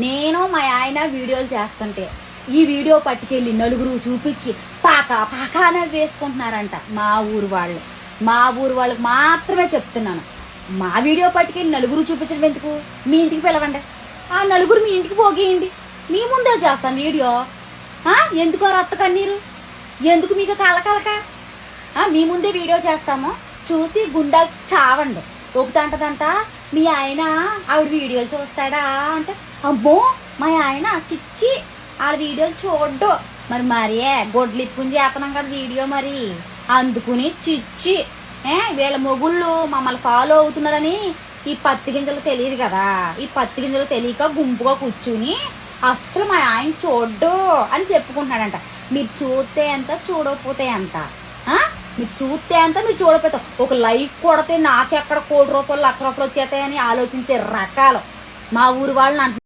నేను మా ఆయన వీడియోలు చేస్తుంటే ఈ వీడియో పట్టుకెళ్ళి నలుగురు చూపించి పాకా పాకా అనేది వేసుకుంటున్నారంట. మా ఊరు వాళ్ళకి మాత్రమే చెప్తున్నాను. మా వీడియో పట్టుకెళ్ళి నలుగురు చూపించడం ఎందుకు? మీ ఇంటికి పిలవండి, ఆ నలుగురు మీ ఇంటికి పోగేయండి, మీ ముందే చేస్తాను వీడియో. ఎందుకో రక్త కన్నీరు, ఎందుకు మీకు కలకలక? మీ ముందే వీడియో చేస్తాము, చూసి గుండె చావండి. ఒకటంటదంట మీ ఆయన ఆవిడ వీడియోలు చూస్తాడా అంటే, అమ్మో మా ఆయన చిచ్చి ఆడ వీడియోలు చూడ్డు. మరే గొడ్లు ఇప్పుని చేస్తున్నాం కదా వీడియో, మరి అందుకుని చిచ్చి వీళ్ళ మొగుళ్ళు మమ్మల్ని ఫాలో అవుతున్నారని ఈ పత్తి గింజలు తెలియదు కదా. ఈ పత్తి గింజలు తెలియక గుంపుగా కూర్చుని అస్సలు మా ఆయన చూడ్డు అని చెప్పుకుంటున్నాడంట. మీరు చూస్తే ఎంత, చూడకపోతే ఎంత? మీరు చూస్తే ఎంత, మీరు చూడకపోతే ఒక లైక్ కొడితే నాకెక్కడ ₹1,00,00,000 ₹1,00,000 వచ్చేస్తాయని ఆలోచించే రకాలు మా ఊరు వాళ్ళని